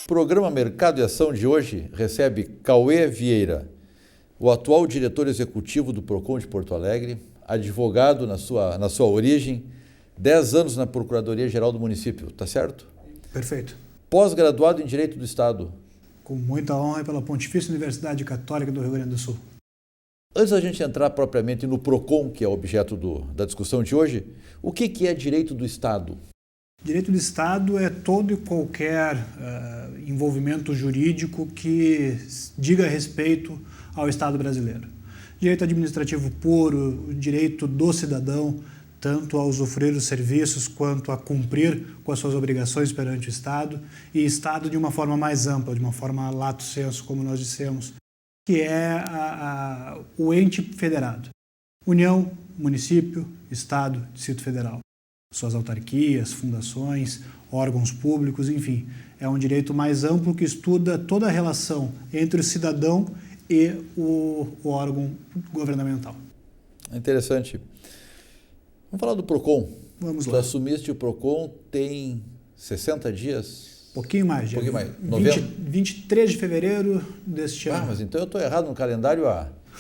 Programa Mercado e Ação de hoje recebe Cauê Vieira, o atual diretor executivo do Procon de Porto Alegre, advogado na sua origem, 10 anos na Procuradoria-Geral do município, tá certo? Perfeito. Pós-graduado em Direito do Estado. Com muita honra pela Pontifícia Universidade Católica do Rio Grande do Sul. Antes da gente entrar propriamente no Procon, que é o objeto da discussão de hoje, o que é direito do Estado? Direito do Estado é todo e qualquer envolvimento jurídico que diga respeito ao Estado brasileiro. Direito administrativo puro, o direito do cidadão, tanto a usufruir os serviços quanto a cumprir com as suas obrigações perante o Estado, e Estado de uma forma mais ampla, de uma forma lato sensu, como nós dissemos, que é o ente federado. União, município, Estado, Distrito Federal. Suas autarquias, fundações, órgãos públicos, enfim. É um direito mais amplo que estuda toda a relação entre o cidadão e o órgão governamental. Interessante. Vamos falar do Procon. Vamos lá. Tu assumiste o Procon tem 60 dias? Pouquinho mais. 23 de fevereiro deste ano. Mas então eu estou errado no calendário.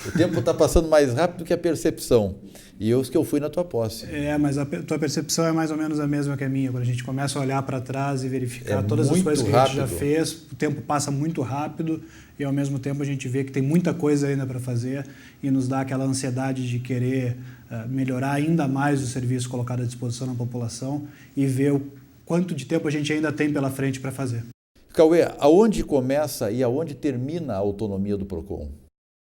O tempo está passando mais rápido que a percepção. E eu fui na tua posse. Mas a tua percepção é mais ou menos a mesma que a minha. Quando a gente começa a olhar para trás e verificar todas as coisas que a gente já fez, o tempo passa muito rápido e ao mesmo tempo a gente vê que tem muita coisa ainda para fazer e nos dá aquela ansiedade de querer melhorar ainda mais o serviço colocado à disposição da população e ver o quanto de tempo a gente ainda tem pela frente para fazer. Cauê, aonde começa e aonde termina a autonomia do Procon?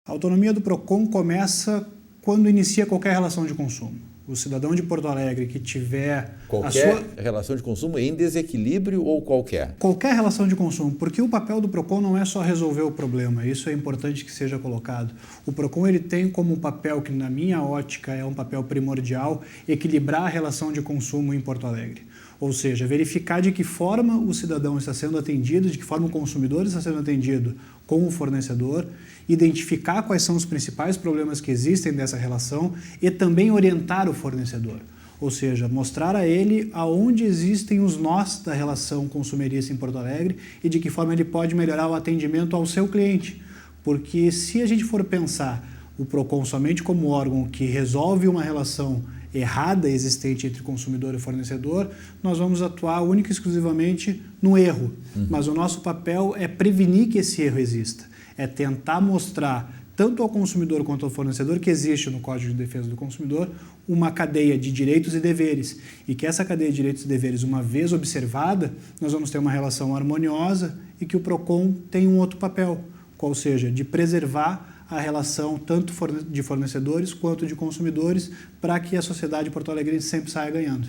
A autonomia do Procon começa quando inicia qualquer relação de consumo. O cidadão de Porto Alegre que tiver qualquer relação de consumo em desequilíbrio ou qualquer? Qualquer relação de consumo, porque o papel do Procon não é só resolver o problema, isso é importante que seja colocado. O Procon ele tem como papel, que na minha ótica é um papel primordial, equilibrar a relação de consumo em Porto Alegre. Ou seja, verificar de que forma o cidadão está sendo atendido, de que forma o consumidor está sendo atendido com o fornecedor, identificar quais são os principais problemas que existem dessa relação e também orientar o fornecedor. Ou seja, mostrar a ele aonde existem os nós da relação consumerista em Porto Alegre e de que forma ele pode melhorar o atendimento ao seu cliente. Porque se a gente for pensar o Procon somente como órgão que resolve uma relação errada existente entre consumidor e fornecedor, nós vamos atuar única e exclusivamente no erro. Mas o nosso papel é prevenir que esse erro exista. É tentar mostrar, tanto ao consumidor quanto ao fornecedor, que existe no Código de Defesa do Consumidor uma cadeia de direitos e deveres. E que essa cadeia de direitos e deveres, uma vez observada, nós vamos ter uma relação harmoniosa e que o Procon tem um outro papel, qual seja, de preservar a relação tanto de fornecedores quanto de consumidores para que a sociedade porto-alegrense sempre saia ganhando.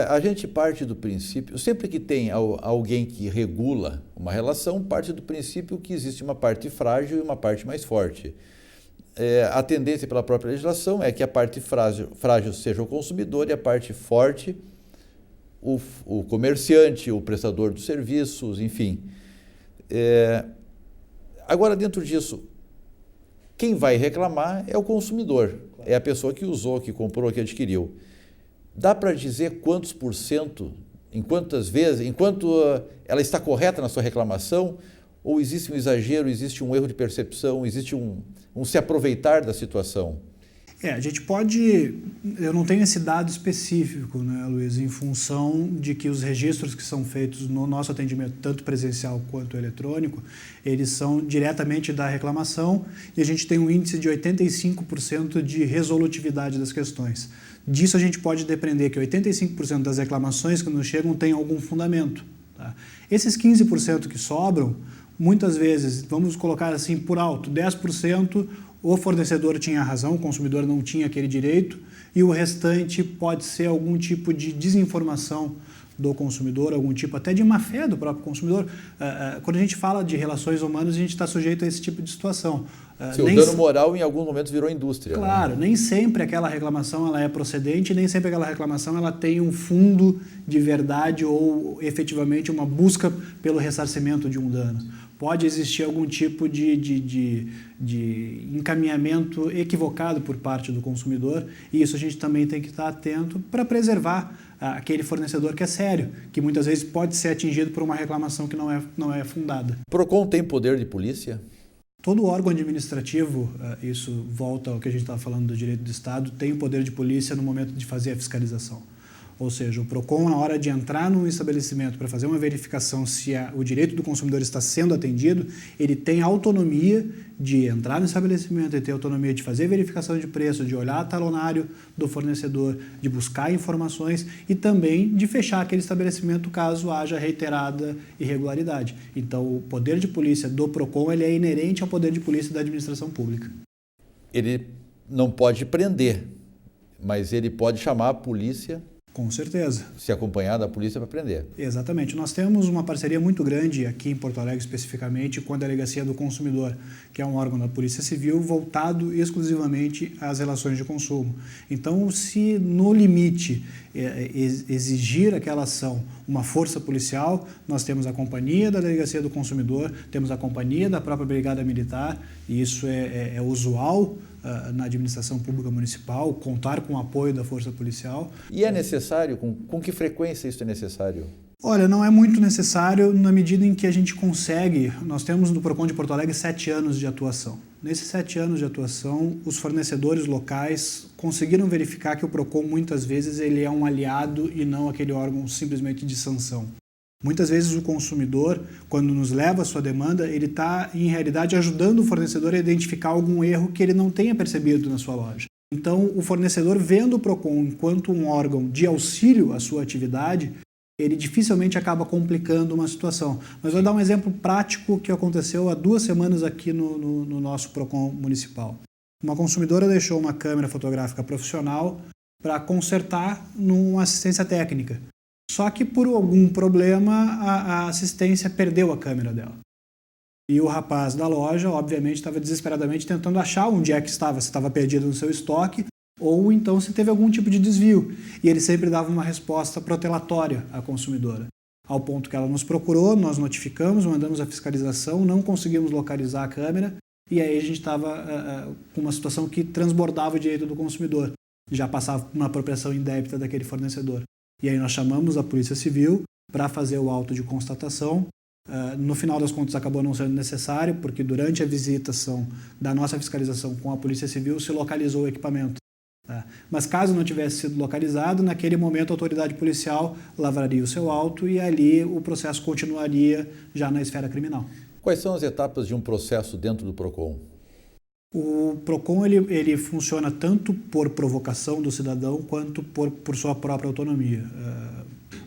A gente parte do princípio, sempre que tem alguém que regula uma relação, parte do princípio que existe uma parte frágil e uma parte mais forte. A tendência pela própria legislação é que a parte frágil seja o consumidor e a parte forte o comerciante, o prestador dos serviços, enfim. Agora, dentro disso, quem vai reclamar é o consumidor, é a pessoa que usou, que comprou, que adquiriu. Dá para dizer quantos por cento, em quantas vezes, enquanto ela está correta na sua reclamação, ou existe um exagero, existe um erro de percepção, existe um se aproveitar da situação? A gente pode, eu não tenho esse dado específico, né, Luiz, em função de que os registros que são feitos no nosso atendimento, tanto presencial quanto eletrônico, eles são diretamente da reclamação e a gente tem um índice de 85% de resolutividade das questões. Disso a gente pode depender que 85% das reclamações que nos chegam têm algum fundamento. Tá? Esses 15% que sobram, muitas vezes, vamos colocar assim por alto, 10% o fornecedor tinha razão, o consumidor não tinha aquele direito, e o restante pode ser algum tipo de desinformação do consumidor, algum tipo até de má-fé do próprio consumidor. Quando a gente fala de relações humanas, a gente está sujeito a esse tipo de situação. O dano moral em alguns momentos virou indústria. Claro, né? Nem sempre aquela reclamação ela é procedente, nem sempre aquela reclamação ela tem um fundo de verdade ou efetivamente uma busca pelo ressarcimento de um dano. Pode existir algum tipo de encaminhamento equivocado por parte do consumidor e isso a gente também tem que estar atento para preservar aquele fornecedor que é sério, que muitas vezes pode ser atingido por uma reclamação que não é fundada. O PROCON tem poder de polícia? Todo órgão administrativo, isso volta ao que a gente estava falando do direito do Estado, tem o poder de polícia no momento de fazer a fiscalização. Ou seja, o PROCON, na hora de entrar num estabelecimento para fazer uma verificação se o direito do consumidor está sendo atendido, ele tem autonomia de entrar no estabelecimento, ele tem autonomia de fazer verificação de preço, de olhar o talonário do fornecedor, de buscar informações e também de fechar aquele estabelecimento caso haja reiterada irregularidade. Então, o poder de polícia do PROCON ele é inerente ao poder de polícia da administração pública. Ele não pode prender, mas ele pode chamar a polícia. Com certeza. Se acompanhar da polícia para prender. Exatamente. Nós temos uma parceria muito grande aqui em Porto Alegre, especificamente, com a Delegacia do Consumidor, que é um órgão da Polícia Civil voltado exclusivamente às relações de consumo. Então, se no limite exigir aquela ação uma força policial, nós temos a companhia da Delegacia do Consumidor, temos a companhia da própria Brigada Militar, e isso é usual na administração pública municipal, contar com o apoio da força policial. E é necessário? Com que frequência isso é necessário? Olha, não é muito necessário na medida em que a gente consegue. Nós temos no PROCON de Porto Alegre 7 anos de atuação. Nesses 7 anos de atuação, os fornecedores locais conseguiram verificar que o PROCON muitas vezes ele é um aliado e não aquele órgão simplesmente de sanção. Muitas vezes o consumidor, quando nos leva a sua demanda, ele está, em realidade, ajudando o fornecedor a identificar algum erro que ele não tenha percebido na sua loja. Então, o fornecedor, vendo o PROCON enquanto um órgão de auxílio à sua atividade, ele dificilmente acaba complicando uma situação. Mas vou dar um exemplo prático que aconteceu há 2 semanas aqui no nosso PROCON municipal. Uma consumidora deixou uma câmera fotográfica profissional para consertar numa assistência técnica. Só que por algum problema a assistência perdeu a câmera dela. E o rapaz da loja, obviamente, estava desesperadamente tentando achar onde é que estava, se estava perdido no seu estoque ou então se teve algum tipo de desvio. E ele sempre dava uma resposta protelatória à consumidora. Ao ponto que ela nos procurou, nós notificamos, mandamos a fiscalização, não conseguimos localizar a câmera e aí a gente estava com uma situação que transbordava o direito do consumidor. Já passava por uma apropriação indébita daquele fornecedor. E aí nós chamamos a Polícia Civil para fazer o auto de constatação. No final das contas acabou não sendo necessário, porque durante a visitação da nossa fiscalização com a Polícia Civil se localizou o equipamento. Mas caso não tivesse sido localizado, naquele momento a autoridade policial lavraria o seu auto e ali o processo continuaria já na esfera criminal. Quais são as etapas de um processo dentro do PROCON? O PROCON ele funciona tanto por provocação do cidadão quanto por sua própria autonomia.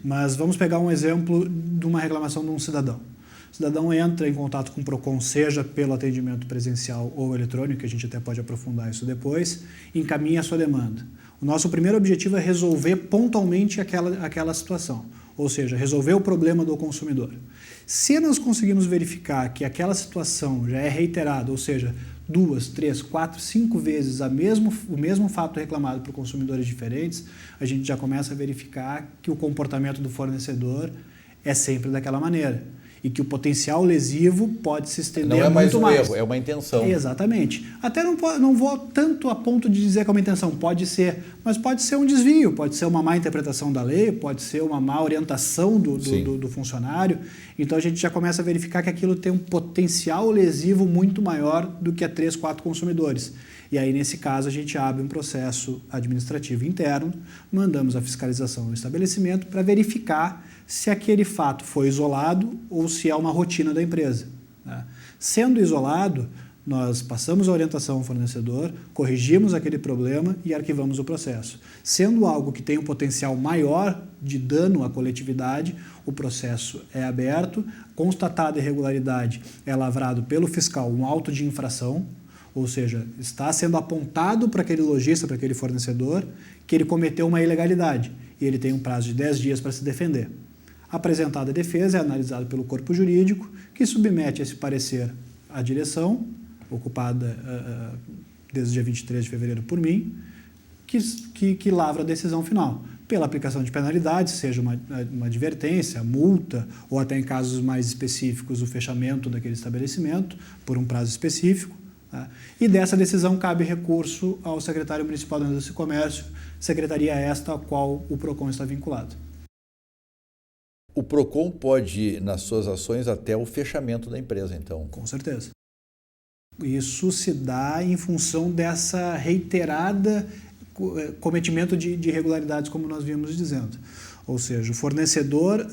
Mas vamos pegar um exemplo de uma reclamação de um cidadão. O cidadão entra em contato com o PROCON, seja pelo atendimento presencial ou eletrônico, que a gente até pode aprofundar isso depois, encaminha a sua demanda. O nosso primeiro objetivo é resolver pontualmente aquela situação, ou seja, resolver o problema do consumidor. Se nós conseguimos verificar que aquela situação já é reiterada, ou seja, 2, 3, 4, 5 vezes o mesmo fato reclamado por consumidores diferentes, a gente já começa a verificar que o comportamento do fornecedor é sempre daquela maneira e que o potencial lesivo pode se estender muito mais. Não é mais um erro, é uma intenção. Exatamente. Até não vou tanto a ponto de dizer que é uma intenção, pode ser, mas pode ser um desvio, pode ser uma má interpretação da lei, pode ser uma má orientação do funcionário. Então a gente já começa a verificar que aquilo tem um potencial lesivo muito maior do que a 3, 4 consumidores. E aí, nesse caso, a gente abre um processo administrativo interno, mandamos a fiscalização no estabelecimento para verificar se aquele fato foi isolado ou se é uma rotina da empresa. Sendo isolado, nós passamos a orientação ao fornecedor, corrigimos aquele problema e arquivamos o processo. Sendo algo que tem um potencial maior de dano à coletividade, o processo é aberto, constatada a irregularidade, é lavrado pelo fiscal um auto de infração, ou seja, está sendo apontado para aquele lojista, para aquele fornecedor, que ele cometeu uma ilegalidade e ele tem um prazo de 10 dias para se defender. Apresentada a defesa, é analisado pelo corpo jurídico, que submete esse parecer à direção, ocupada desde o dia 23 de fevereiro por mim, que lavra a decisão final. Pela aplicação de penalidades, seja uma advertência, multa, ou até em casos mais específicos, o fechamento daquele estabelecimento por um prazo específico, Tá? E dessa decisão cabe recurso ao secretário municipal da Indústria e Comércio, secretaria esta a qual o PROCON está vinculado. O PROCON pode ir nas suas ações até o fechamento da empresa, então? Com certeza. Isso se dá em função dessa reiterada cometimento de irregularidades, como nós vimos dizendo. Ou seja, o fornecedor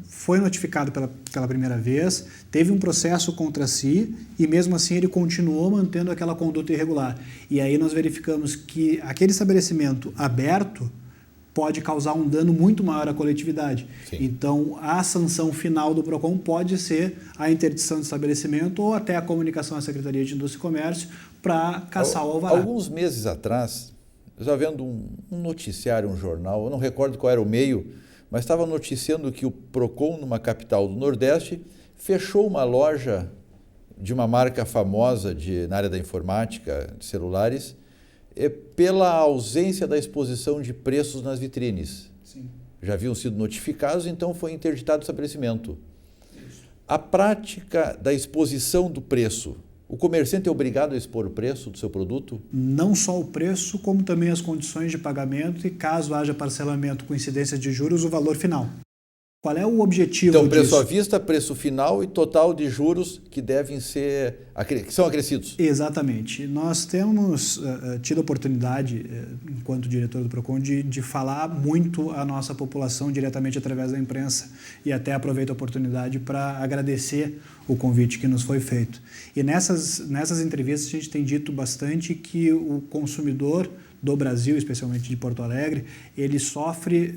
foi notificado pela primeira vez, teve um processo contra si e mesmo assim ele continuou mantendo aquela conduta irregular. E aí nós verificamos que aquele estabelecimento aberto pode causar um dano muito maior à coletividade. Sim. Então, a sanção final do PROCON pode ser a interdição do estabelecimento ou até a comunicação à Secretaria de Indústria e Comércio para caçar o alvará. Alguns meses atrás, eu estava vendo um noticiário, um jornal, eu não recordo qual era o meio, mas estava noticiando que o PROCON, numa capital do Nordeste, fechou uma loja de uma marca famosa na área da informática, de celulares, pela ausência da exposição de preços nas vitrines. Sim. Já haviam sido notificados, então foi interditado o estabelecimento. Isso. A prática da exposição do preço, o comerciante é obrigado a expor o preço do seu produto? Não só o preço, como também as condições de pagamento e, caso haja parcelamento com incidência de juros, o valor final. Qual é o objetivo então, preço disso? à vista, preço final e total de juros que que são acrescidos. Exatamente. Nós temos tido a oportunidade, enquanto diretor do PROCON, de falar muito à nossa população diretamente através da imprensa e até aproveito a oportunidade para agradecer o convite que nos foi feito. E nessas entrevistas a gente tem dito bastante que o consumidor do Brasil, especialmente de Porto Alegre, ele sofre,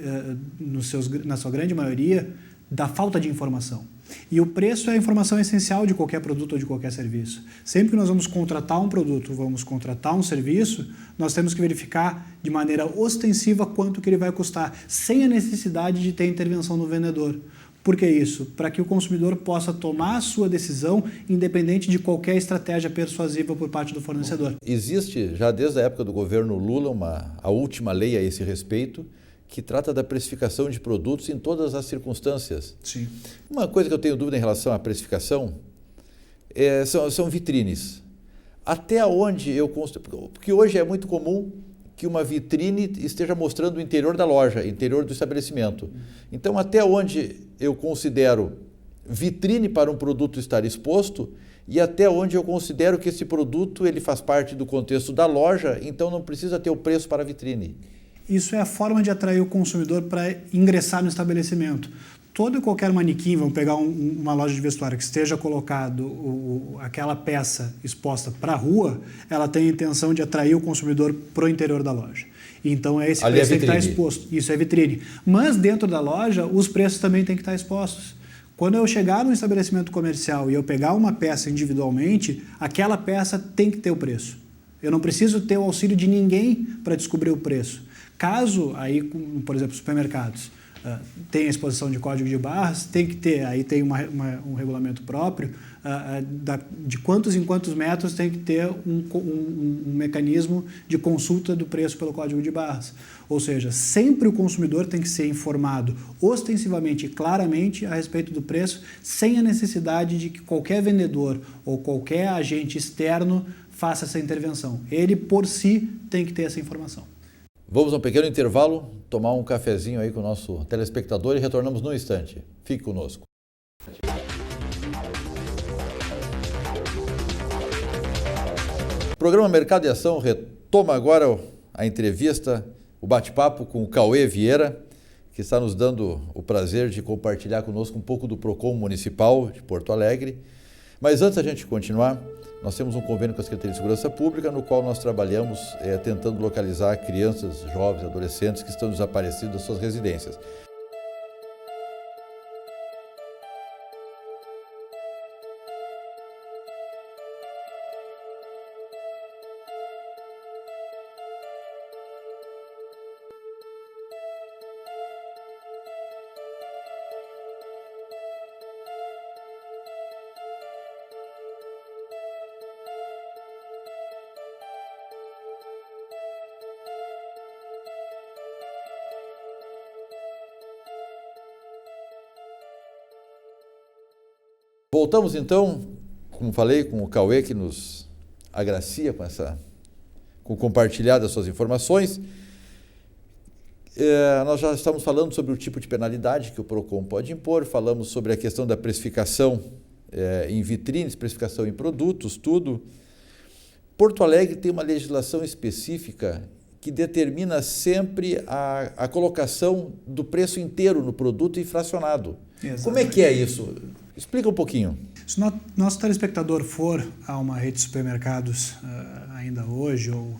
na sua grande maioria, da falta de informação. E o preço é a informação essencial de qualquer produto ou de qualquer serviço. Sempre que nós vamos contratar um produto, vamos contratar um serviço, nós temos que verificar de maneira ostensiva quanto que ele vai custar, sem a necessidade de ter intervenção do vendedor. Por que isso? Para que o consumidor possa tomar a sua decisão independente de qualquer estratégia persuasiva por parte do fornecedor. Existe, já desde a época do governo Lula, a última lei a esse respeito, que trata da precificação de produtos em todas as circunstâncias. Sim. Uma coisa que eu tenho dúvida em relação à precificação são vitrines. Até onde eu consigo... Porque hoje é muito comum que uma vitrine esteja mostrando o interior da loja, interior do estabelecimento. Então, até onde eu considero vitrine para um produto estar exposto e até onde eu considero que esse produto ele faz parte do contexto da loja, então não precisa ter o preço para a vitrine. Isso é a forma de atrair o consumidor para ingressar no estabelecimento. Todo e qualquer manequim, vamos pegar uma loja de vestuário que esteja colocado aquela peça exposta para a rua, ela tem a intenção de atrair o consumidor para o interior da loja. Então é esse preço que está exposto. Isso é vitrine. Mas dentro da loja, os preços também têm que estar expostos. Quando eu chegar num estabelecimento comercial e eu pegar uma peça individualmente, aquela peça tem que ter o preço. Eu não preciso ter o auxílio de ninguém para descobrir o preço. Caso, aí, por exemplo, supermercados, tem a exposição de código de barras, tem que ter, aí tem um regulamento próprio de quantos em quantos metros tem que ter um mecanismo de consulta do preço pelo código de barras. Ou seja, sempre o consumidor tem que ser informado ostensivamente e claramente a respeito do preço, sem a necessidade de que qualquer vendedor ou qualquer agente externo faça essa intervenção. Ele, por si, tem que ter essa informação. Vamos a um pequeno intervalo, tomar um cafezinho aí com o nosso telespectador e retornamos num instante. Fique conosco. O programa Mercado e Ação retoma agora a entrevista, o bate-papo com o Cauê Vieira, que está nos dando o prazer de compartilhar conosco um pouco do PROCON Municipal de Porto Alegre. Mas antes da gente continuar, nós temos um convênio com a Secretaria de Segurança Pública, no qual nós trabalhamos tentando localizar crianças, jovens, adolescentes que estão desaparecidos das suas residências. Voltamos então, como falei, com o Cauê que nos agracia com compartilhar das suas informações. Nós já estamos falando sobre o tipo de penalidade que o PROCON pode impor, falamos sobre a questão da precificação em vitrines, precificação em produtos, tudo. Porto Alegre tem uma legislação específica que determina sempre a colocação do preço inteiro no produto e fracionado. Exatamente. Como é que é isso? Explica um pouquinho. Se nosso telespectador for a uma rede de supermercados ainda hoje ou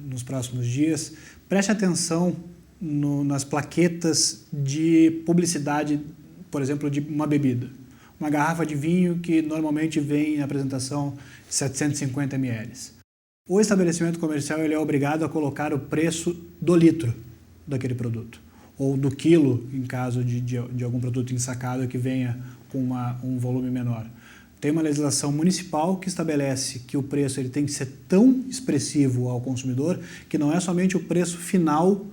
nos próximos dias, preste atenção nas plaquetas de publicidade, por exemplo, de uma bebida. Uma garrafa de vinho que normalmente vem em apresentação de 750 ml. O estabelecimento comercial ele é obrigado a colocar o preço do litro daquele produto, ou do quilo, em caso de algum produto ensacado que venha com um volume menor. Tem uma legislação municipal que estabelece que o preço ele tem que ser tão expressivo ao consumidor que não é somente o preço final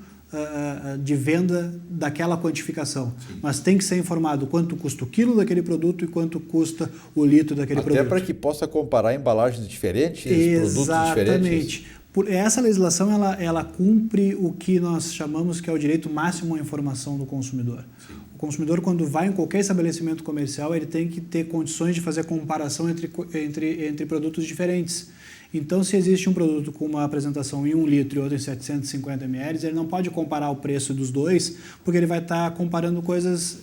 de venda daquela quantificação, sim, mas tem que ser informado quanto custa o quilo daquele produto e quanto custa o litro daquele produto. Até para que possa comparar embalagens diferentes, produtos diferentes. Exatamente. Essa legislação ela cumpre o que nós chamamos que é o direito máximo à informação do consumidor. Sim. O consumidor, quando vai em qualquer estabelecimento comercial, ele tem que ter condições de fazer comparação entre produtos diferentes. Então, se existe um produto com uma apresentação em 1 litro e outro em 750 ml, ele não pode comparar o preço dos dois, porque ele vai estar comparando coisas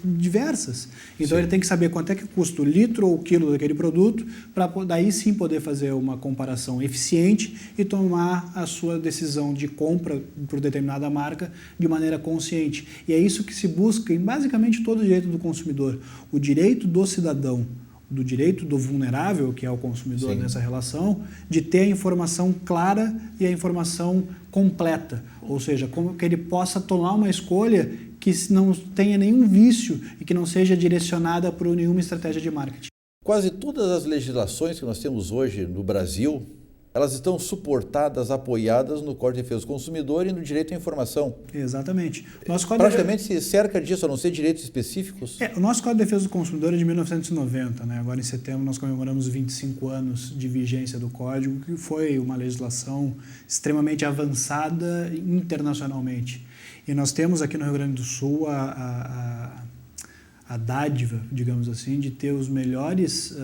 diversas. Então, sim, ele tem que saber quanto é que custa o litro ou o quilo daquele produto, para daí sim poder fazer uma comparação eficiente e tomar a sua decisão de compra por determinada marca de maneira consciente. E é isso que se busca em basicamente todo o direito do consumidor. O direito do cidadão, do direito do vulnerável, que é o consumidor, sim, nessa relação, de ter a informação clara e a informação completa. Ou seja, como que ele possa tomar uma escolha que não tenha nenhum vício e que não seja direcionada por nenhuma estratégia de marketing. Quase todas as legislações que nós temos hoje no Brasil, elas estão suportadas, apoiadas no Código de Defesa do Consumidor e no direito à informação. Exatamente. Praticamente se cerca disso, a não ser direitos específicos. O nosso Código de Defesa do Consumidor é de 1990, né? Agora em setembro nós comemoramos 25 anos de vigência do Código, que foi uma legislação extremamente avançada internacionalmente. E nós temos aqui no Rio Grande do Sul a dádiva, digamos assim, de ter os melhores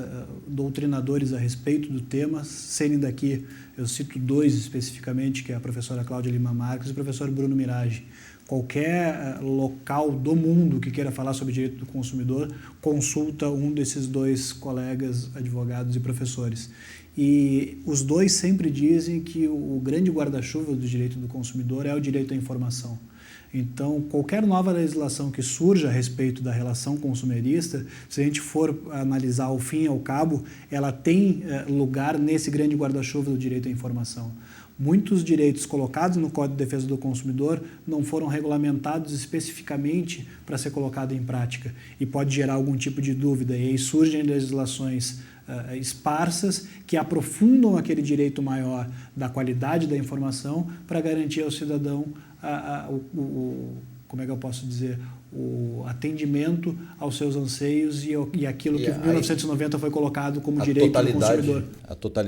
doutrinadores a respeito do tema serem daqui. Eu cito dois especificamente, que é a professora Cláudia Lima Marques e o professor Bruno Mirage. Qualquer local do mundo que queira falar sobre direito do consumidor, consulta um desses dois colegas, advogados e professores. E os dois sempre dizem que o grande guarda-chuva do direito do consumidor é o direito à informação. Então, qualquer nova legislação que surja a respeito da relação consumerista, se a gente for analisar ao fim e ao cabo, ela tem lugar nesse grande guarda-chuva do direito à informação. Muitos direitos colocados no Código de Defesa do Consumidor não foram regulamentados especificamente para ser colocado em prática e pode gerar algum tipo de dúvida. E aí surgem legislações esparsas que aprofundam aquele direito maior da qualidade da informação para garantir ao cidadão como é que eu posso dizer, o atendimento aos seus anseios e aquilo que em 1990 foi colocado como direito do consumidor.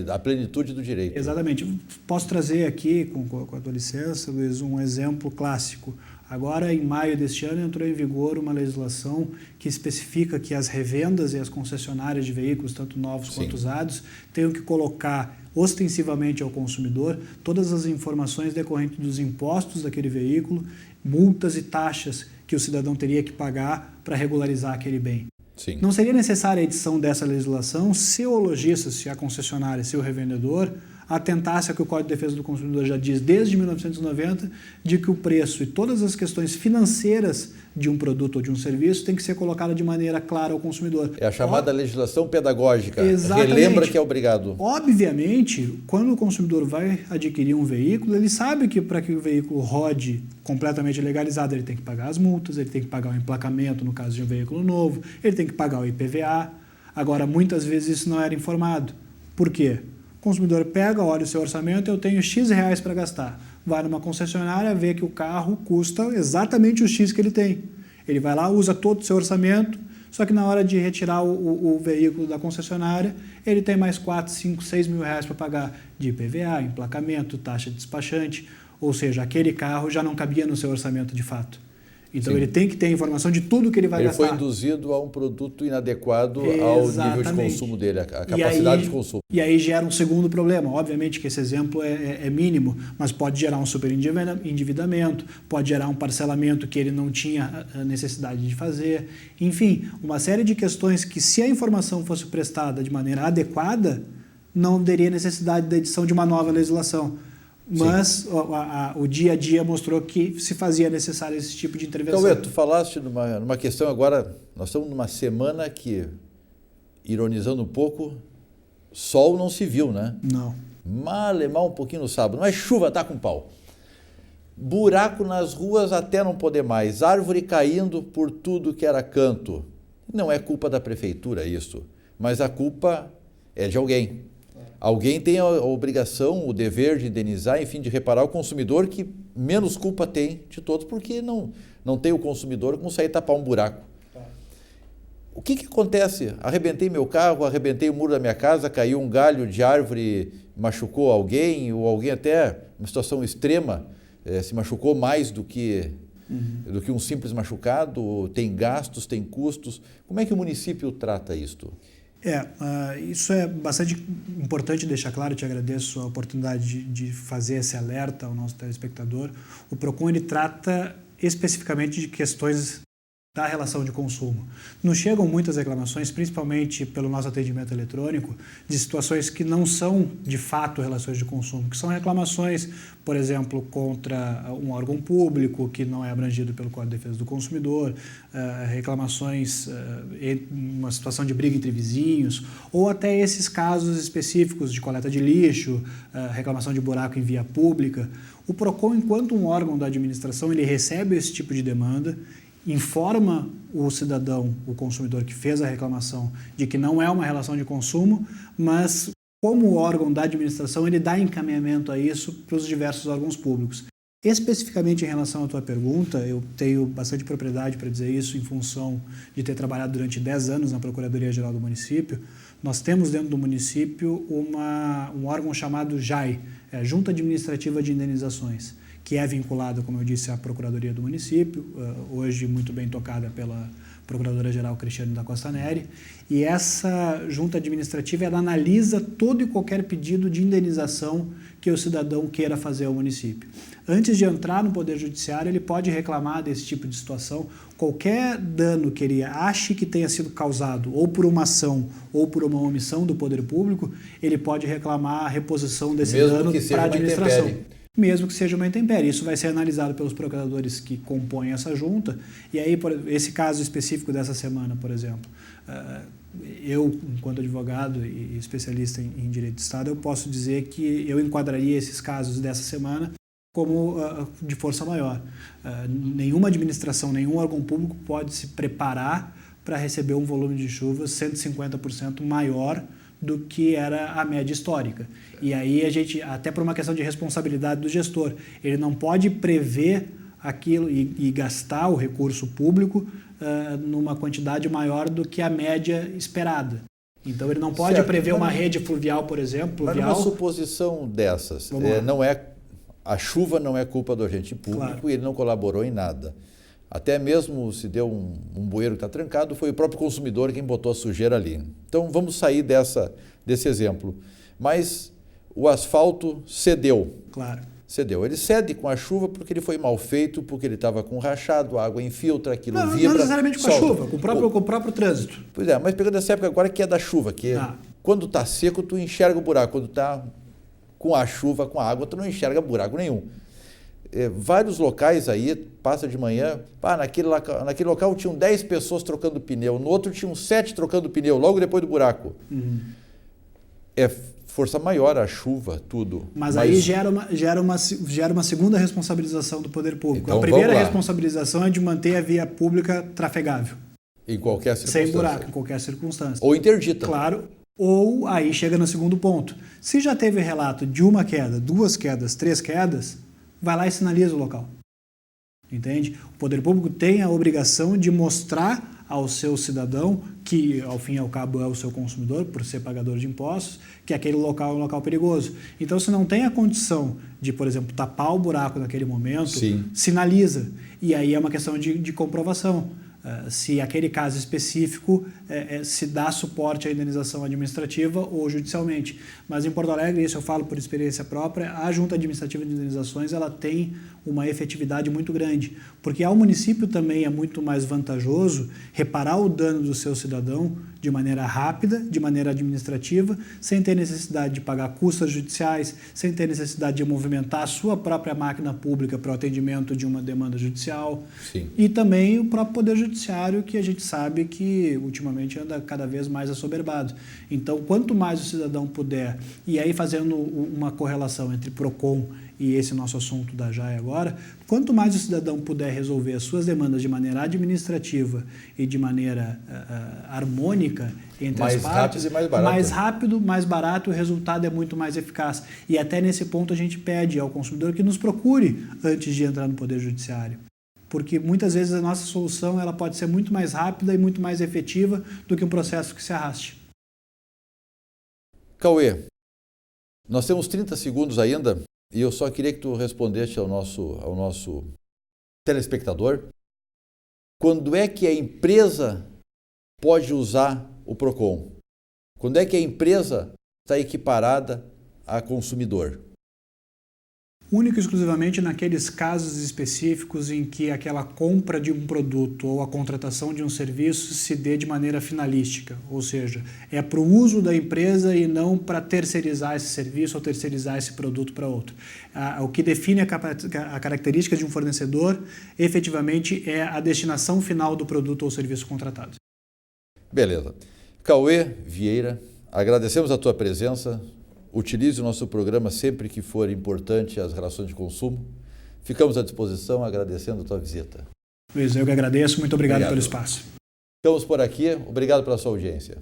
A plenitude do direito. Exatamente. Posso trazer aqui, com a tua licença, Luiz, um exemplo clássico. Agora, em maio deste ano, entrou em vigor uma legislação que especifica que as revendas e as concessionárias de veículos, tanto novos sim, quanto usados, tenham que colocar ostensivamente ao consumidor todas as informações decorrentes dos impostos daquele veículo, multas e taxas que o cidadão teria que pagar para regularizar aquele bem. Sim. Não seria necessária a edição dessa legislação se o lojista, se a concessionária, se o revendedor atentasse ao que o Código de Defesa do Consumidor já diz desde 1990, de que o preço e todas as questões financeiras de um produto ou de um serviço tem que ser colocada de maneira clara ao consumidor. É a chamada legislação pedagógica. Exatamente. Relembra que é obrigado. Obviamente, quando o consumidor vai adquirir um veículo, ele sabe que para que o veículo rode completamente legalizado, ele tem que pagar as multas, ele tem que pagar o emplacamento no caso de um veículo novo, ele tem que pagar o IPVA. Agora, muitas vezes isso não era informado. Por quê? O consumidor pega, olha o seu orçamento, eu tenho X reais para gastar. Vai numa concessionária, vê que o carro custa exatamente o X que ele tem. Ele vai lá, usa todo o seu orçamento, só que na hora de retirar o veículo da concessionária, ele tem mais 4, 5, 6 mil reais para pagar de IPVA, emplacamento, taxa de despachante, ou seja, aquele carro já não cabia no seu orçamento de fato. Então, ele tem que ter a informação de tudo que ele vai gastar. Ele foi induzido a um produto inadequado ao nível de consumo dele, a capacidade de consumo. E aí gera um segundo problema. Obviamente que esse exemplo é mínimo, mas pode gerar um superendividamento, pode gerar um parcelamento que ele não tinha a necessidade de fazer. Enfim, uma série de questões que, se a informação fosse prestada de maneira adequada, não teria necessidade da edição de uma nova legislação. Mas o dia a dia mostrou que se fazia necessário esse tipo de intervenção. Então, tu falaste numa questão agora, nós estamos numa semana que, ironizando um pouco, sol não se viu, né? Não. Mal um pouquinho no sábado, mas chuva tá com pau. Buraco nas ruas até não poder mais, árvore caindo por tudo que era canto. Não é culpa da prefeitura isso, mas a culpa é de alguém. Alguém tem a obrigação, o dever de indenizar, enfim, de reparar o consumidor que menos culpa tem de todos, porque não tem o consumidor como sair tapar um buraco. O que acontece? Arrebentei meu carro, arrebentei o muro da minha casa, caiu um galho de árvore, machucou alguém, ou alguém até, uma situação extrema, se machucou mais do que um simples machucado, tem gastos, tem custos. Como é que o município trata isto? Isso é bastante importante deixar claro, te agradeço a oportunidade de fazer esse alerta ao nosso telespectador. O PROCON ele trata especificamente de questões da relação de consumo. Nos chegam muitas reclamações, principalmente pelo nosso atendimento eletrônico, de situações que não são de fato relações de consumo, que são reclamações, por exemplo, contra um órgão público que não é abrangido pelo Código de Defesa do Consumidor, reclamações em uma situação de briga entre vizinhos, ou até esses casos específicos de coleta de lixo, reclamação de buraco em via pública. O PROCON, enquanto um órgão da administração, ele recebe esse tipo de demanda, informa o cidadão, o consumidor que fez a reclamação, de que não é uma relação de consumo, mas como órgão da administração, ele dá encaminhamento a isso para os diversos órgãos públicos. Especificamente em relação à tua pergunta, eu tenho bastante propriedade para dizer isso em função de ter trabalhado durante 10 anos na Procuradoria-Geral do município. Nós temos dentro do município um órgão chamado JAI, Junta Administrativa de Indenizações, que é vinculada, como eu disse, à Procuradoria do município, hoje muito bem tocada pela Procuradora-Geral Cristiane da Costa Neri, e essa junta administrativa ela analisa todo e qualquer pedido de indenização que o cidadão queira fazer ao município. Antes de entrar no Poder Judiciário, ele pode reclamar desse tipo de situação. Qualquer dano que ele ache que tenha sido causado ou por uma ação ou por uma omissão do Poder Público, ele pode reclamar a reposição desse dano para a administração. Mesmo que seja uma intempérie. Isso vai ser analisado pelos procuradores que compõem essa junta. E aí, esse caso específico dessa semana, por exemplo, eu, enquanto advogado e especialista em direito de Estado, eu posso dizer que eu enquadraria esses casos dessa semana como de força maior. Nenhuma administração, nenhum órgão público pode se preparar para receber um volume de chuvas 150% maior do que era a média histórica. E aí a gente, até por uma questão de responsabilidade do gestor, ele não pode prever aquilo e gastar o recurso público numa quantidade maior do que a média esperada. Então ele não pode prever uma rede fluvial, por exemplo. Mas numa suposição dessas, a chuva não é culpa do agente público, e ele não colaborou em nada. Até mesmo se deu um bueiro que está trancado, foi o próprio consumidor quem botou a sujeira ali. Então vamos sair desse exemplo. Mas o asfalto cedeu. Claro. Cedeu. Ele cede com a chuva porque ele foi mal feito, porque ele estava com rachado, a água infiltra, aquilo vibra. Não necessariamente com a chuva, com o próprio trânsito. Pois é, mas pegando essa época agora que é da chuva, que quando está seco tu enxerga o buraco, quando está com a chuva, com a água, tu não enxerga buraco nenhum. Vários locais aí, passa de manhã, naquele local tinham 10 pessoas trocando pneu, no outro tinham 7 trocando pneu, logo depois do buraco. É força maior a chuva, tudo. Mas aí gera uma segunda responsabilização do poder público. Então, a primeira responsabilização é de manter a via pública trafegável. Em qualquer circunstância. Sem buraco, em qualquer circunstância. Ou interdita. Claro. Ou aí chega no segundo ponto. Se já teve relato de uma queda, 2 quedas, 3 quedas, vai lá e sinaliza o local. Entende? O poder público tem a obrigação de mostrar ao seu cidadão, que ao fim e ao cabo é o seu consumidor, por ser pagador de impostos, que aquele local é um local perigoso. Então, se não tem a condição de, por exemplo, tapar o buraco naquele momento, Sim. sinaliza. E aí é uma questão de comprovação. Se aquele caso específico se dá suporte à indenização administrativa ou judicialmente. Mas em Porto Alegre, isso eu falo por experiência própria, a Junta Administrativa de Indenizações ela tem uma efetividade muito grande, porque ao município também é muito mais vantajoso reparar o dano do seu cidadão de maneira rápida, de maneira administrativa, sem ter necessidade de pagar custas judiciais, sem ter necessidade de movimentar a sua própria máquina pública para o atendimento de uma demanda judicial. Sim. E também o próprio Poder Judiciário, que a gente sabe que ultimamente anda cada vez mais assoberbado. Então, quanto mais o cidadão puder, e aí fazendo uma correlação entre PROCON e esse nosso assunto da JAI agora, quanto mais o cidadão puder resolver as suas demandas de maneira administrativa e de maneira harmônica entre mais as partes, rápido e mais barato. Mais rápido, mais barato, o resultado é muito mais eficaz. E até nesse ponto a gente pede ao consumidor que nos procure antes de entrar no Poder Judiciário. Porque muitas vezes a nossa solução ela pode ser muito mais rápida e muito mais efetiva do que um processo que se arraste. Cauê, nós temos 30 segundos ainda e eu só queria que tu respondesse ao nosso telespectador. Quando é que a empresa pode usar o PROCON? Quando é que a empresa está equiparada a consumidor? Único e exclusivamente naqueles casos específicos em que aquela compra de um produto ou a contratação de um serviço se dê de maneira finalística, ou seja, é para o uso da empresa e não para terceirizar esse serviço ou terceirizar esse produto para outro. O que define a característica de um fornecedor, efetivamente, é a destinação final do produto ou serviço contratado. Beleza. Cauê Vieira, agradecemos a tua presença. Utilize o nosso programa sempre que for importante as relações de consumo. Ficamos à disposição, agradecendo a tua visita. Luiz, eu que agradeço. Muito obrigado pelo espaço. Ficamos por aqui. Obrigado pela sua audiência.